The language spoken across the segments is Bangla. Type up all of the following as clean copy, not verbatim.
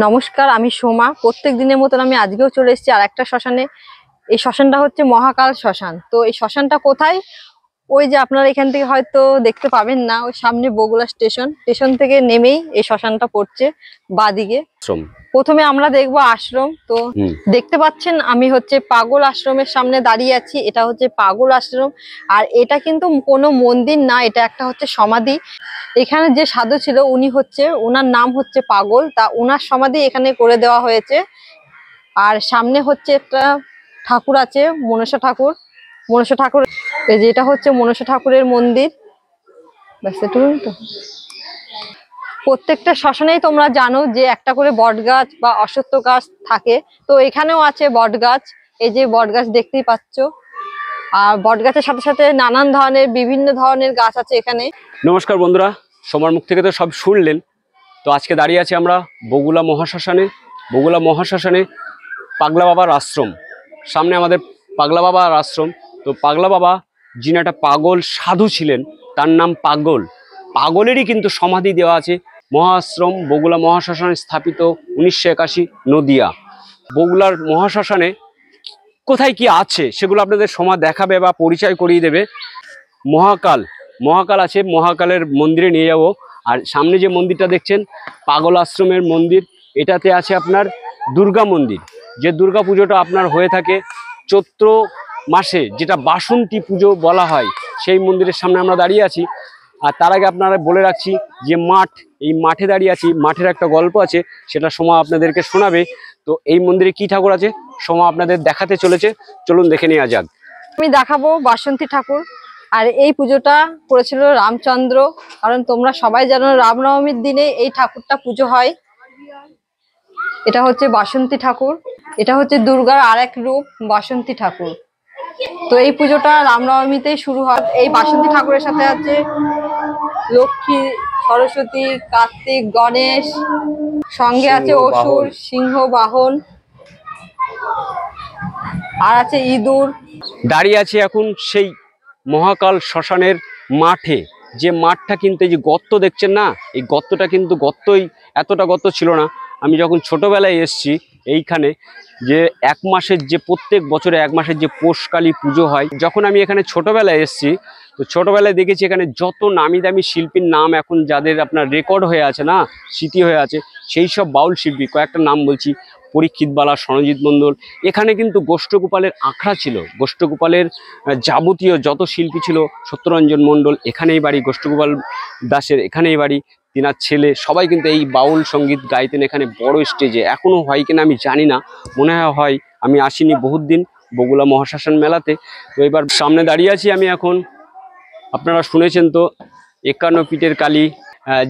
নমস্কার, আমি সোমা। প্রত্যেক দিনের মতন আমি আজকেও চলে এসেছি আর একটা শ্মশানে। এই শ্মশানটা হচ্ছে মহাকাল শ্মশান। তো এই শ্মশানটা কোথায়, ওই যে আপনারা এখান থেকে হয়তো দেখতে পাবেন না, ওই সামনে বগুড়া স্টেশন থেকে নেমেই এই শ্মশানটা পড়ছে বাদিকে। প্রথমে আমরা দেখবো আশ্রম। তো দেখতে পাচ্ছেন আমি হচ্ছে পাগল আশ্রমের সামনে দাঁড়িয়ে আছি। এটা হচ্ছে পাগল আশ্রম, আর এটা কিন্তু কোনো মন্দির না, এটা একটা হচ্ছে সমাধি। এখানে যে সাধু ছিল উনি হচ্ছে, ওনার নাম হচ্ছে পাগল, তা ওনার সমাধি এখানে করে দেওয়া হয়েছে। আর সামনে হচ্ছে একটা ঠাকুর আছে, মনসা ঠাকুর। এই যে এটা হচ্ছে মনসা ঠাকুরের মন্দির। ব্যাস এটুকুই তো। প্রত্যেকটা শ্মশানেই তোমরা জানো যে একটা করে বট গাছ বা অশ্বত্থ গাছ থাকে, তো এখানেও আছে বট গাছ। এই যে বট গাছ দেখতেই পাচ্ছ, আর বট গাছের সাথে সাথে নানান ধরনের বিভিন্ন ধরনের গাছ আছে এখানে। নমস্কার বন্ধুরা, সোমার মুখ থেকে তো সব শুনলেন। তো আজকে দাঁড়িয়ে আছি আমরা বগুড়া মহাশ্মশানে পাগলা বাবার আশ্রম। সামনে আমাদের পাগলা বাবার আশ্রম। তো পাগলা বাবা যিনি একটা পাগল সাধু ছিলেন, তার নাম পাগলেরই কিন্তু সমাধি দেওয়া আছে মহাশ্রম বগুড়া মহাশ্মশানে স্থাপিত 1981 নদিয়া। বগুড়ার মহাশ্মশানে কোথায় কি আছে সেগুলো আপনাদের সোমা দেখাবে বা পরিচয় করিয়ে দেবে। মহাকাল আছে, মহাকালের মন্দিরে নিয়ে যাব। আর সামনে যে মন্দিরটা দেখছেন পাগল আশ্রমের মন্দির, এটাতে আছে আপনার দুর্গা মন্দির। যে দুর্গা পুজোটা আপনার হয়ে থাকে চৈত্র মাসে, যেটা বাসন্তী পুজো বলা হয়, সেই মন্দিরের সামনে আমরা দাঁড়িয়ে আছি। আর তার আগে আপনারা বলে রাখছি যে এই মাঠে দাঁড়িয়ে আছি, মাঠের একটা গল্প আছে, সেটা সোমা আপনাদেরকে শোনাবে। তো এই মন্দিরে কি ঠাকুর আছে সোমা আপনাদের দেখাতে চলেছে, চলুন দেখে নেওয়া যাক। আমি দেখাবো বাসন্তী ঠাকুর। আর এই পুজোটা করেছিল রামচন্দ্র, কারণ তোমরা সবাই জানো রামনবমীর দিনে এই ঠাকুরটা পুজো হয়। এটা হচ্ছে বাসন্তী ঠাকুর, এটা হচ্ছে দুর্গার আর এক রূপ বাসন্তী ঠাকুর। তো এই পুজোটা রামনবমীতেই শুরু হয়। এই বাসন্তী ঠাকুরের সাথে আছে লক্ষ্মী, সরস্বতী, কার্তিক, গণেশ, সঙ্গে আছে অসুর, সিংহ বাহন, আর আছে ইঁদুর। দাঁড়িয়ে আছে এখন সেই মহাকাল শ্মশানের মাঠে। যে মাঠটা কিন্তু এই যে গর্ত দেখছেন না, এই গর্তটা কিন্তু এতটা গর্ত ছিল না। আমি যখন ছোটবেলায় এসছি এইখানে, যে প্রত্যেক বছরে 1 মাসের যে পৌষকালী পুজো হয়, যখন আমি এখানে ছোটবেলায় এসছি, তো ছোটবেলায় দেখেছি এখানে যত নামি দামি শিল্পীর নাম এখন যাদের আপনার রেকর্ড হয়ে আছে না, স্মৃতি হয়ে আছে, সেই সব বাউল শিল্পী কয়েকটা নাম বলছি। পরীক্ষিত বালা, সনজিৎ মণ্ডল। এখানে কিন্তু গোষ্ঠগোপালের আখড়া ছিল, গোষ্ঠগোপালের যাবতীয় যত শিল্পী ছিল, সত্যরঞ্জন মণ্ডল এখানেই বাড়ি, গোষ্ঠগোপাল দাসের এখানেই বাড়ি, তিনার ছেলে সবাই কিন্তু এই বাউল সঙ্গীত গাইতেন এখানে বড় স্টেজে। এখনও হয় কিনা আমি জানি না, মনে হয়। আমি আসিনি বহুত দিন বগুড়া মহাশ্মশান মেলাতে। তো এবার সামনে দাঁড়িয়ে আছি আমি এখন। আপনারা শুনেছেন তো 51 পীঠের কালী,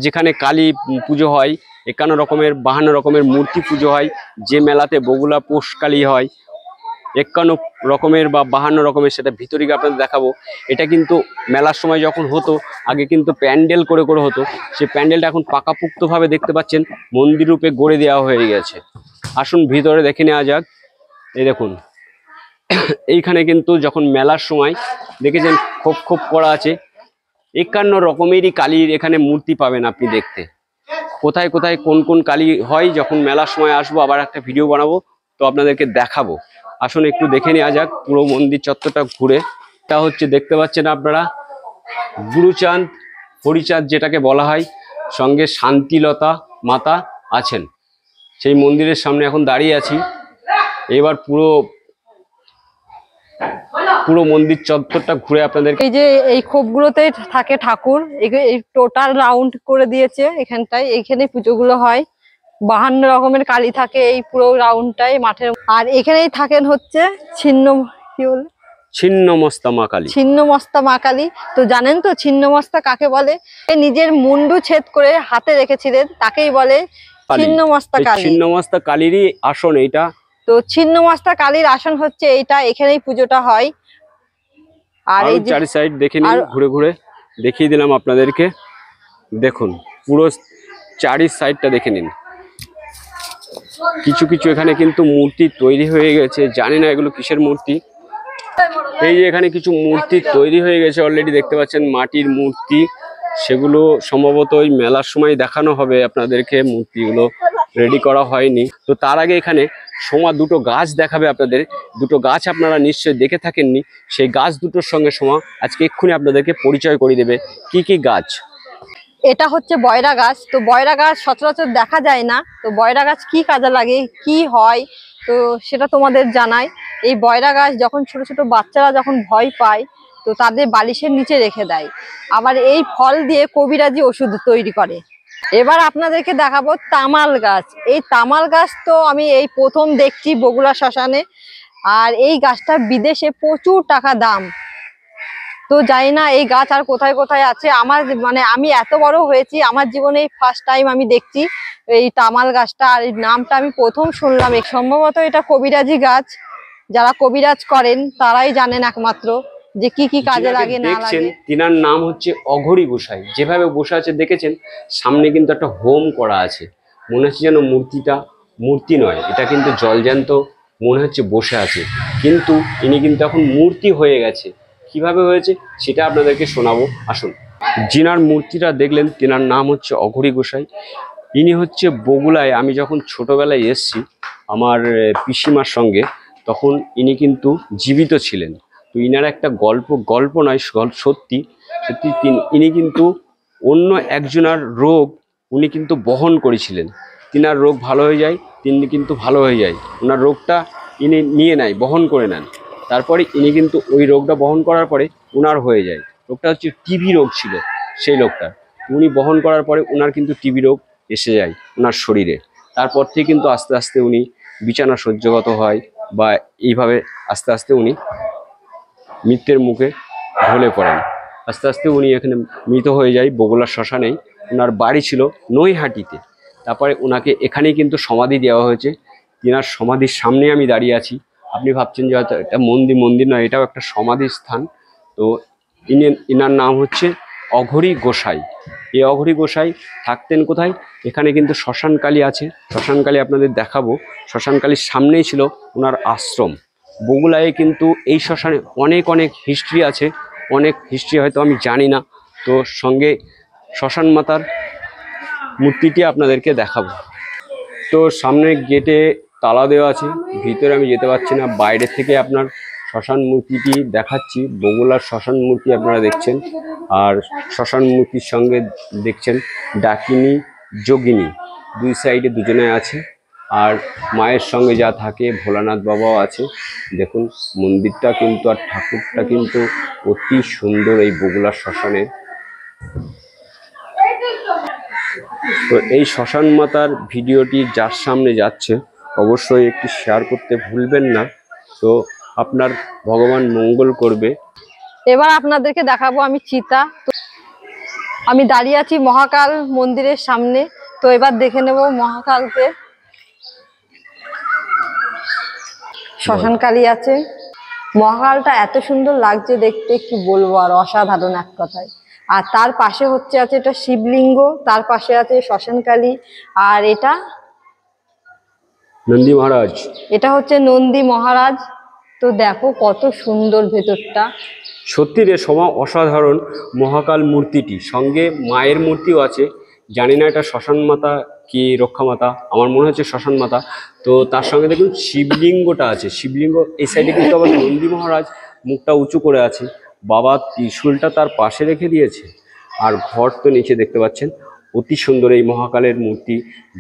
যেখানে কালী পুজো হয়, 52 রকমের মূর্তি পুজো হয়। যে মেলাতে বগুড়া পৌষকালী হয় 51 রকমের বা 52 রকমের, সেটা ভিতরে গিয়ে আপনাদের দেখাবো। এটা কিন্তু মেলার সময় যখন হতো, আগে কিন্তু প্যান্ডেল করে হতো। সেই প্যান্ডেলটা এখন পাকাপুক্তভাবে দেখতে পাচ্ছেন মন্দির রূপে গড়ে দেওয়া হয়ে গেছে। আসুন ভিতরে দেখে নেওয়া যাক। এই দেখুন, এইখানে কিন্তু যখন মেলার সময় দেখেছেন খোপ করা আছে, 51 রকমেরই কালীর এখানে মূর্তি পাবেন আপনি দেখতে। কোথায় কোথায় কোন কোন কালী হয়, যখন মেলার সময় আসবো আবার একটা ভিডিও বানাবো, তো আপনাদেরকে দেখাবো। আসুন একটু দেখে নেওয়া যাক পুরো মন্দির চত্বরটা ঘুরে। এটা হচ্ছে দেখতে পাচ্ছেন আপনারা গুরুচাঁদ, হরিচাঁদ যেটাকে বলা হয়, সঙ্গে শান্তিলতা মাতা আছেন। সেই মন্দিরের সামনে এখন দাঁড়িয়ে আছি। এবার পুরো মন্দির চত্বরটা ঘুরে আপনাদের। এই যে এই খোপগুলোতে থাকে ঠাকুর, এই টোটাল রাউন্ড করে দিয়েছে এখানটায়, এখানে পুজোগুলো হয়। 52 রকমের কালী থাকে এই পুরো রাউন্ডটাই মাঠের। আর এখানেই থাকেন হচ্ছে ছিন্নমস্তা মা কালী। তো জানেন তো ছিন্নমস্তা কাকে বলে? নিজের মুন্ডু ছেদ করে হাতে রেখেছিলেন, তাকেই বলে ছিন্নমস্তা কালী। ছিন্নমস্তা কালীরই আসন এইটা। তো ছিন্নমস্তা কালীর আসন হচ্ছে এইটা, এখানেই পুজোটা হয়। আর এই চারি সাইড দেখে নিন, ঘুরে ঘুরে দেখিয়ে দিলাম আপনাদেরকে। দেখুন পুরো চারি সাইডটা দেখে নিন। কিছু কিছু এখানে কিন্তু মূর্তি তৈরি হয়ে গেছে, জানি না এগুলো কিসের মূর্তি। এই যে এখানে কিছু মূর্তি তৈরি হয়ে গেছে অলরেডি, দেখতে পাচ্ছেন মাটির মূর্তি, সেগুলো সম্ভবত ওই মেলার সময় দেখানো হবে আপনাদেরকে, মূর্তিগুলো রেডি করা হয়নি। তো তার আগে এখানে সোমা দুটো গাছ দেখাবে আপনাদের। দুটো গাছ আপনারা নিশ্চয়ই দেখে থাকেননি, সেই গাছ দুটোর সঙ্গে সোমা আজকে এক্ষুনি আপনাদেরকে পরিচয় করে দেবে কি কি গাছ। এটা হচ্ছে বয়রা গাছ। তো বয়রা গাছ সচরাচর দেখা যায় না, তো বয়রা গাছ কি কাজে লাগে, কি হয়, তো সেটা তোমাদের জানাই। এই বয়রা গাছ যখন ছোট ছোট বাচ্চারা যখন ভয় পায়, তো তাদের বালিশের নিচে রেখে দেয়। আবার এই ফল দিয়ে কবিরাজি ওষুধ তৈরি করে। এবার আপনাদেরকে দেখাবো তামাল গাছ। এই তামাল গাছ তো আমি এই প্রথম দেখছি বগুড়া শ্মশানে, আর এই গাছটা বিদেশে প্রচুর টাকা দাম। তো জানি না এই গাছ আর কোথায় কোথায় আছে। আমার মানে আমি এত বড় হয়েছি, আমার জীবনে ফার্স্ট টাইম আমি দেখছি এই তামাল গাছটা, আর এই নামটা আমি প্রথম শুনলাম। সম্ভবত এটা কবিরাজি গাছ, যারা কবিরাজ করেন তারাই জানেন একমাত্র যে কি কি কাজে লাগে না দেখছেন লাগে। তিনার নাম হচ্ছে অঘরী গোসাই। যেভাবে বসে আছে দেখেছেন, সামনে কিন্তু একটা হোম করা আছে, মনে হচ্ছে যেন মূর্তিটা মূর্তি নয়, এটা কিন্তু জলজ্যান্ত মনে হচ্ছে বসে আছে, কিন্তু ইনি কিন্তু এখন মূর্তি হয়ে গেছে। কিভাবে হয়েছে সেটা আপনাদেরকে শোনাবো, আসুন। যিনার মূর্তিটা দেখলেন তিনার নাম হচ্ছে অঘরী গোসাই। ইনি হচ্ছে বগুড়ায়, আমি যখন ছোটবেলায় এসেছি আমার পিসিমার সঙ্গে, তখন ইনি কিন্তু জীবিত ছিলেন। তো ইনার একটা গল্প নয়, সত্যি সত্যি ইনি কিন্তু অন্য একজনের রোগ উনি কিন্তু বহন করেছিলেন। তিনার রোগ ভালো হয়ে যায়, তিনি কিন্তু ভালো হয়ে যায়, ওনার রোগটা ইনি নিয়ে নেয়, বহন করে নেন। তারপরে ইনি কিন্তু ওই রোগটা বহন করার পরে ওনার হয়ে যায়। রোগটা হচ্ছে টিবি রোগ ছিল সেই লোকটা। উনি বহন করার পরে ওনার কিন্তু টিবি রোগ এসে যায় ওনার শরীরে। তারপর থেকে কিন্তু আস্তে আস্তে উনি বিছানা সহ্যগত হয়, বা এইভাবে আস্তে আস্তে উনি মৃত্যুর মুখে ঢলে পড়েন। আস্তে আস্তে উনি এখানে মৃত হয়ে যায় বগুড়ার শ্মশানেই। ওনার বাড়ি ছিল নৈহাটিতে। তারপরে ওনাকে এখানেই কিন্তু সমাধি দেওয়া হয়েছে। তিনার সমাধির সামনে আমি দাঁড়িয়ে আছি। আপনি ভাবছেন যে হয়তো এটা মন্দির নয়, এটাও একটা সমাধি স্থান। তো ইনার নাম হচ্ছে অঘরী গোসাই। এই অঘরী গোসাই থাকতেন কোথায়? এখানে কিন্তু শ্মশানকালী আছে, শ্মশানকালী আপনাদের দেখাবো। শ্মশানকালীর সামনেই ছিল ওনার আশ্রম। বগুড়ায় কিন্তু এই শ্মশানে অনেক অনেক হিস্ট্রি আছে, অনেক হিস্ট্রি হয়তো আমি জানি না। তো সঙ্গে শ্মশান মাতার মূর্তিটি আপনাদেরকে দেখাবো। তো সামনে গেটে তালা দেওয়া আছে, ভিতরে আমি যেতে পারছি না, বাইরে থেকে আপনার শ্মশান মূর্তিটি দেখাচ্ছি। বগুড়ার শ্মশান মূর্তি আপনারা দেখছেন, আর শ্মশান মূর্তির সঙ্গে দেখছেন ডাকিনী যোগিনী, দুই সাইডে দুজনে আছে। আর মায়ের সঙ্গে যা থাকে ভোলানাথ বাবাও আছে। দেখুন মন্দিরটা কিন্তু আর ঠাকুরটা কিন্তু অতি সুন্দর এই বগুড়ার শ্মশানের। তো এই শ্মশান মাতার ভিডিওটি যার সামনে যাচ্ছে অবশ্যই একটি শেয়ার করতে ভুলবেন না। তো আপনার ভগবান মঙ্গল করবে। এবার আপনাদেরকে দেখাবো আমি চিতা। তো আমি দাঁড়িয়ে আছি মহাকাল মন্দিরের সামনে। তো এবার দেখে নেব মহাকালকে। শ্মশানকালী আছে, মহাকালটা এত সুন্দর লাগছে দেখতে, কি বলবো, আর অসাধারণ এক কথায়। আর তার পাশে হচ্ছে আছে এটা শিবলিঙ্গ, তার পাশে আছে শ্মশানকালী, আর এটা নন্দী মহারাজ। এটা হচ্ছে নন্দী মহারাজ। তো দেখো কত সুন্দর ভেতরটা। সত্যি রে সমা, অসাধারণ মহাকাল মূর্তিটি, সঙ্গে মায়ের মূর্তিও আছে। জানি না এটা শ্মশান মাতা কি রক্ষা মাতা, আমার মনে হচ্ছে শ্মশান মাতা। তো তার সঙ্গে দেখুন শিবলিঙ্গটা আছে, শিবলিঙ্গ এই সাইডে কিন্তু আবার নন্দী মহারাজ মুখটা উঁচু করে আছে, বাবা ত্রিশূলটা তার পাশে রেখে দিয়েছে। আর ঘর তো নিচে দেখতে পাচ্ছেন, অতি সুন্দর এই মহাকালের মূর্তি।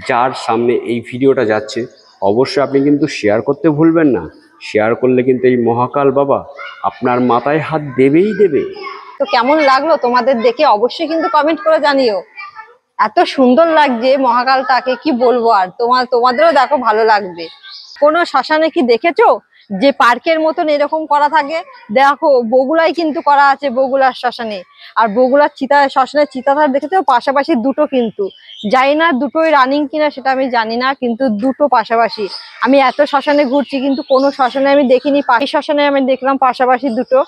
যার সামনে এই ভিডিওটা যাচ্ছে অবশ্যই আপনি কিন্তু শেয়ার করতে ভুলবেন না। শেয়ার করলে কিন্তু এই মহাকাল বাবা আপনার মাথায় হাত দেবেই দেবে। তো কেমন লাগলো তোমাদের দেখে অবশ্যই কিন্তু কমেন্ট করে জানিও। এত সুন্দর লাগছে মহাকালটাকে, কি বলবো, আর তোমাদেরও দেখো ভালো লাগবে। কোনো শ্মশানে কি দেখেছো যে পার্কের মতন এরকম করা থাকে? দেখো বগুড়ায় কিন্তু করা আছে, বগুড়ার শ্মশানে। আর বগুড়ার শ্মশানের চিতাধার দেখেছো পাশাপাশি দুটো, কিন্তু জানি না দুটোই রানিং কিনা সেটা আমি জানি না, কিন্তু দুটো পাশাপাশি। আমি এত শ্মশানে ঘুরছি কিন্তু কোনো শ্মশানে আমি দেখিনি, পাশের শ্মশানে আমি দেখলাম পাশাপাশি দুটো।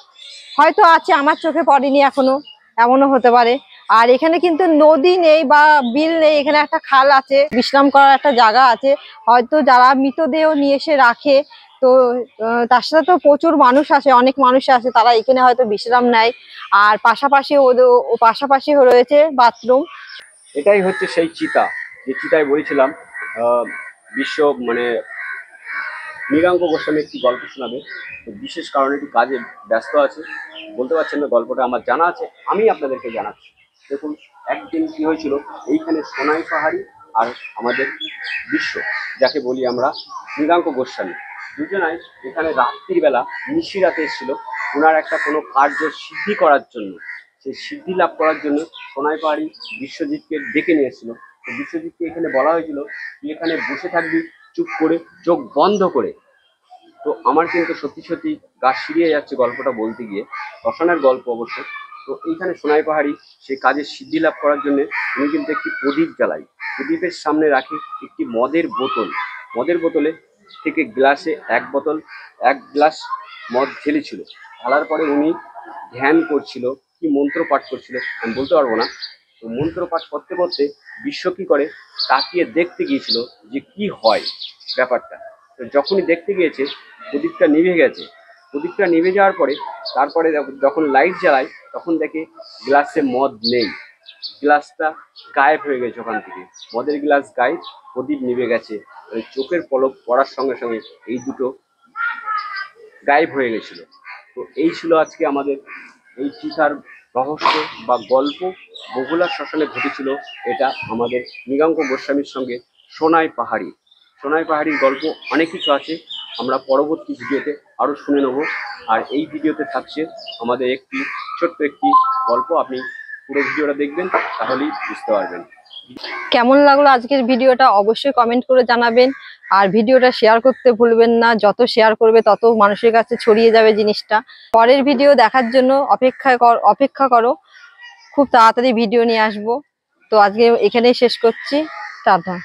হয়তো আছে, আমার চোখে পড়েনি এখনো, এমনও হতে পারে। আর এখানে কিন্তু নদী নেই বা বিল নেই, এখানে একটা খাল আছে, বিশ্রাম করার একটা জায়গা আছে। হয়তো যারা মৃতদেহ নিয়ে এসে রাখে তো তার সাথে তো প্রচুর মানুষ আসে, অনেক মানুষ আসে, তারা এখানে হয়তো বিশ্রাম নেয়। আর পাশাপাশি পাশাপাশি রয়েছে বাথরুম। এটাই হচ্ছে সেই চিতা, যে চিতায় বলেছিলাম বিশ্ব মানে মৃগাঙ্ক গোস্বামী একটি গল্প শোনাবে। তো বিশেষ কারণে একটু কাজে ব্যস্ত আছে, বলতে পারছেন না। গল্পটা আমার জানা আছে, আমি আপনাদেরকে জানাচ্ছি। দেখুন, একদিন কি হয়েছিল, এইখানে সোনাই পাহাড়ি আর আমাদের বিশ্ব, যাকে বলি আমরা মৃগাঙ্ক গোস্বামী, দুজনাই এখানে রাত্রির বেলা নিশিরাতে এসেছিল ওনার একটা কোনো কার্য সিদ্ধি করার জন্য। সেই সিদ্ধি লাভ করার জন্য সোনাই পাহাড়ি বিশ্বজিৎকে ডেকে নিয়ে এসেছিল। তো বিশ্বজিৎকে এখানে বলা হয়েছিল, তুই এখানে বসে থাকবি চুপ করে, চোখ বন্ধ করে। তো আমার কিন্তু সত্যি সত্যি গা শিরিয়ে যাচ্ছে গল্পটা বলতে গিয়ে, শ্মশানের গল্প অবশ্য। তো এইখানে সোনাই পাহাড়ি সেই কাজের সিদ্ধি লাভ করার জন্য উনি কিন্তু একটি প্রদীপ জ্বালাই, প্রদীপের সামনে রাখি একটি মদের বোতল, মদের বোতলে থেকে গ্লাসে এক গ্লাস মদ ঢেলেছিল। ঢালার পরে উনি ধ্যান করছিল, কি মন্ত্র পাঠ করছিল আমি বলতে পারবো না। তো মন্ত্র পাঠ করতে করতে বিশ্ব কি করে, তাকিয়ে দেখতে গিয়েছিল যে কি হয় ব্যাপারটা। তো যখনই দেখতে গিয়েছে, প্রদীপটা নিভে গেছে। প্রদীপটা নিভে যাওয়ার পরে তারপরে যখন লাইট জ্বালায়, তখন দেখে গ্লাসে মদ নেই, গ্লাসটা গায়েব হয়ে গেছে ওখান থেকে। মদের গ্লাস গায়েব, প্রদীপ নিভে গেছে। মানে চোখের পলক পড়ার সঙ্গে সঙ্গে এই দুটো গায়েব হয়ে গেছিল। তো এই ছিল আজকে আমাদের এই চিতার রহস্য বা গল্প। বগুড়ার শ্মশানে ঘটেছিল এটা আমাদের মৃগাঙ্ক গোস্বামীর সঙ্গে সোনাই পাহাড়ি। সোনাই পাহাড়ির গল্প অনেক কিছু আছে, আমরা পরবর্তী ভিডিওতে আরও শুনে নেব। আর এই ভিডিওতে থাকছে আমাদের একটি ছোট্ট একটি গল্প, আপনি পুরো ভিডিওটা দেখবেন, তাহলেই বুঝতে পারবেন। কেমন লাগলো আজকের ভিডিওটা অবশ্যই কমেন্ট করে জানাবেন। আর ভিডিওটা শেয়ার করতে ভুলবেন না, যত শেয়ার করবে তত মানুষের কাছে ছড়িয়ে যাবে জিনিসটা। পরের ভিডিও দেখার জন্য অপেক্ষা করো, খুব তাড়াতাড়ি ভিডিও নিয়ে আসবো। তো আজকে এখানেই শেষ করছি, টাটা।